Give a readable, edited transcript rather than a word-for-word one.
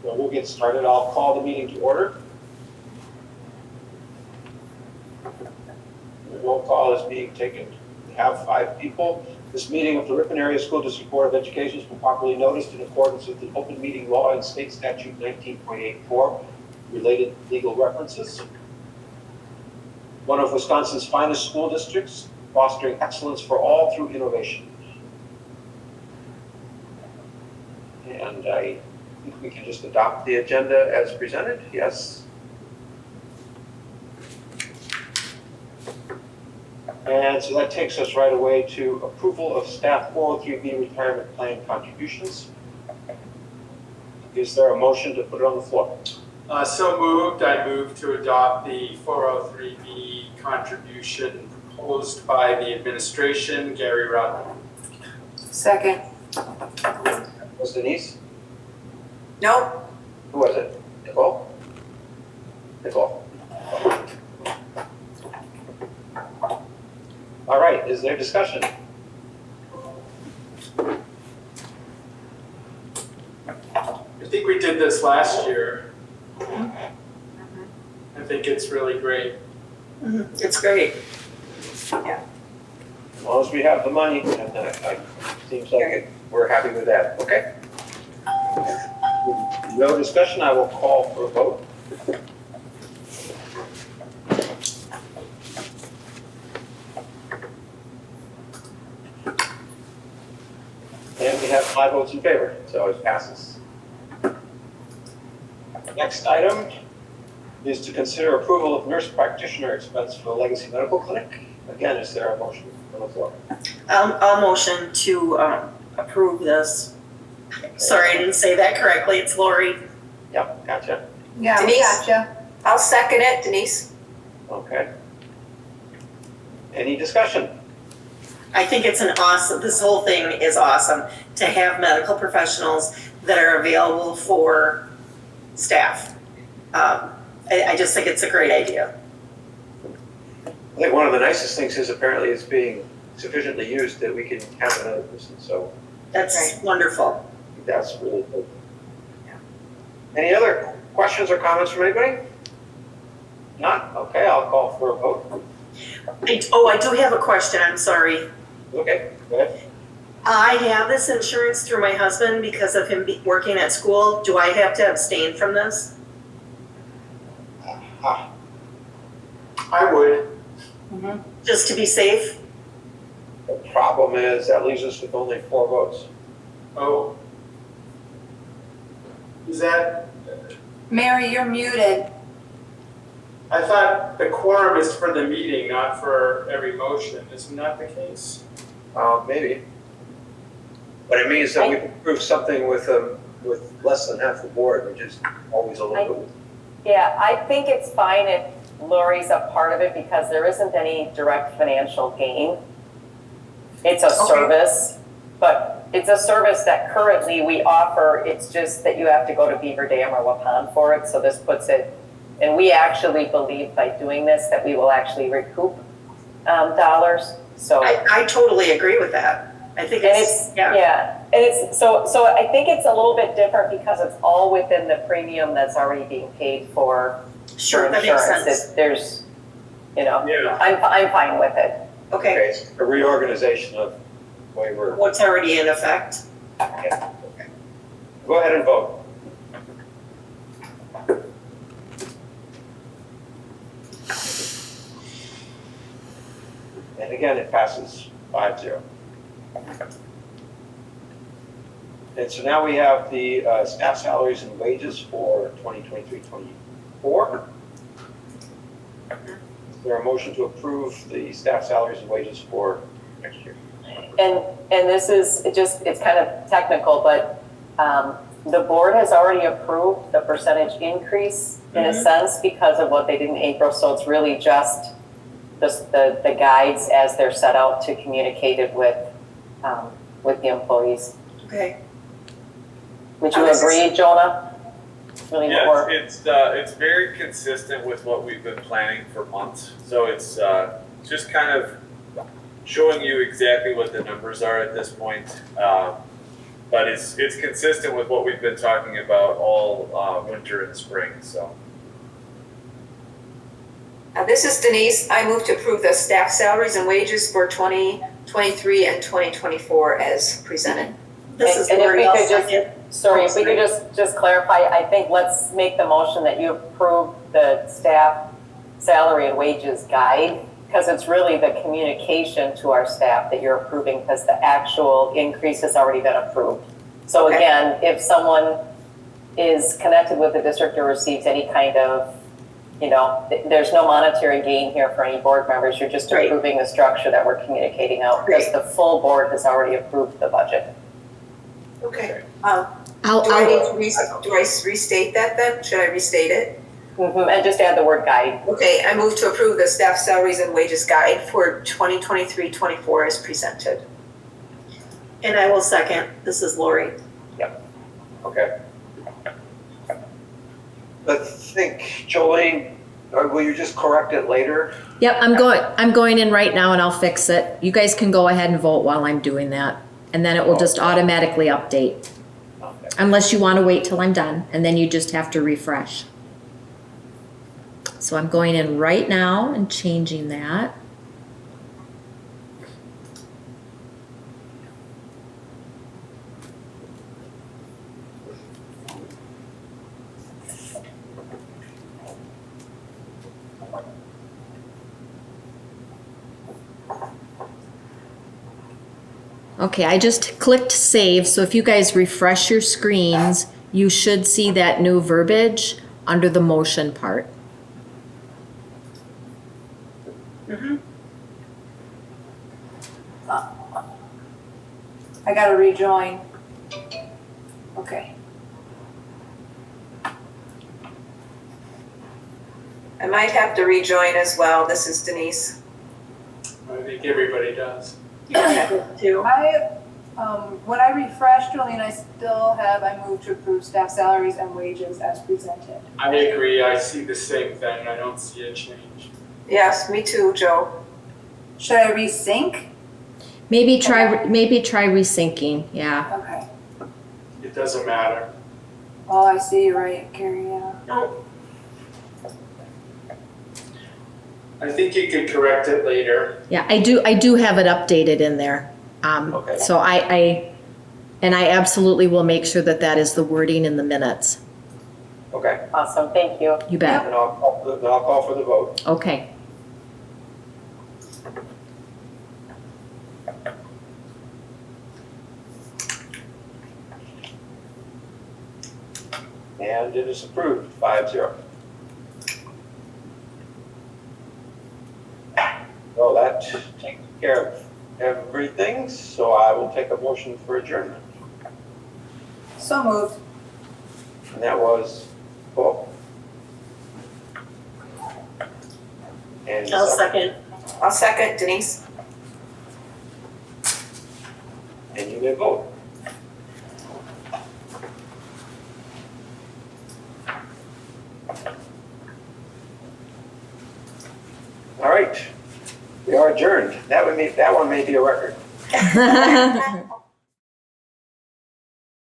So we'll get started. I'll call the meeting to order. The roll call is being taken. We have 5 people. This meeting of the Ripon Area School District Board of Education has been properly noticed in accordance with the open meeting law and state statute 19.84, related legal references. One of Wisconsin's finest school districts, fostering excellence for all through innovation. And I think we can just adopt the agenda as presented. Yes. And so that takes us right away to approval of staff 403B retirement plan contributions. Is there a motion to put it on the floor? So moved. I move to adopt the 403B contribution proposed by the administration. Gary Rodman. Second. Was Denise? Nope. Who was it? Nicole? Nicole. All right, is there discussion? I think we did this last year. I think it's really great. It's great. As long as we have the money, and it seems like we're happy with that. Okay. No discussion, I will call for a vote. And we have 5 votes in favor, so it passes. Next item is to consider approval of nurse practitioner expense for the Legacy Medical Clinic. Again, is there a motion on the floor? I'll motion to approve this. Sorry, I didn't say that correctly. It's Lori. Yep, gotcha. Yeah, Denise? gotcha. I'll second it, Denise. Okay. Any discussion? I think it's this whole thing is awesome to have medical professionals that are available for staff. I just think it's a great idea. I think one of the nicest things is apparently it's being sufficiently used that we can have another person, so That's wonderful. I think that's really good. Any other questions or comments from anybody? Not? Okay, I'll call for a vote. I do have a question. I'm sorry. Okay, go ahead. I have this insurance through my husband because of him working at school. Do I have to abstain from this? I would. Just to be safe? The problem is that leaves us with only 4 votes. Oh. Is that, Mary, you're muted. I thought the quorum is for the meeting, not for every motion. Isn't that the case? Maybe. But it means that we've approved something with less than half the board, which is always a little bit. Yeah, I think it's fine if Lori's a part of it because there isn't any direct financial gain. It's a service, but it's a service that currently we offer. It's just that you have to go to Beaver Dam or Waupun for it. So this puts it, and we actually believe by doing this that we will actually recoup dollars. So I totally agree with that. I think it's and it's so I think it's a little bit different because it's all within the premium that's already being paid for. Sure, that makes sense. There's, Yeah. I'm fine with it. Okay. It's a reorganization of the way we're. What's already in effect? Yeah, okay. Go ahead and vote. And again, it passes 5-0. And so now we have the staff salaries and wages for 2023-24. Is there a motion to approve the staff salaries and wages for next year? And this is it's kind of technical, but the board has already approved the percentage increase in a sense because of what they did in April. So it's really just the guides as they're set out to communicate it with the employees. Okay. Would you agree, Jonah? Really Yeah, it's very consistent with what we've been planning for months. So it's just kind of showing you exactly what the numbers are at this point. But it's consistent with what we've been talking about all winter and spring, so. This is Denise. I move to approve the staff salaries and wages for 2023 and 2024 as presented. This is And if Lori, we I'll could just- second. Sorry, if we could just clarify, I think let's make the motion that you approve the staff salary and wages guide, because it's really the communication to our staff that you're approving, because the actual increase has already been approved. So Okay. again, if someone is connected with the district or receives any kind of, there's no monetary gain here for any board members, you're just Right. approving the structure that we're communicating out, because Right. the full board has already approved the budget. Okay. I'll, Do I need to do I restate that then? Should I restate it? And just add the word guide. Okay, I move to approve the staff salaries and wages guide for 2023-24 as presented. And I will second. This is Lori. Okay. I think, Jolene, or will you just correct it later? yep, I'm going in right now and I'll fix it. You guys can go ahead and vote while I'm doing that. And then it will just automatically update. Okay. Unless you want to wait till I'm done and then you just have to refresh. So I'm going in right now and changing that. Okay, I just clicked save, so if you guys refresh your screens, you should see that new verbiage under the motion part. I gotta rejoin. Okay. I might have to rejoin as well. This is Denise. I think everybody does. Two. When I refreshed, Jolene, I still have, I move to approve staff salaries and wages as presented. I agree, I see the same thing, I don't see a change. Yes, me too, Joe. Should I resync? Maybe try resyncing, yeah. Okay. It doesn't matter. Oh, I see you right, Carrie, yeah. I think you could correct it later. Yeah, I do have it updated in there. Okay. So I absolutely will make sure that that is the wording in the minutes. Okay, Awesome, thank you. You bet. and I'll call for the vote. Okay. And it is approved, 5-0. Well, that takes care of everything, so I will take a motion for adjournment. So moved. And that was Paul. And I'll second. I'll second, Denise. And you may vote. All right, we are adjourned. That one may be a record.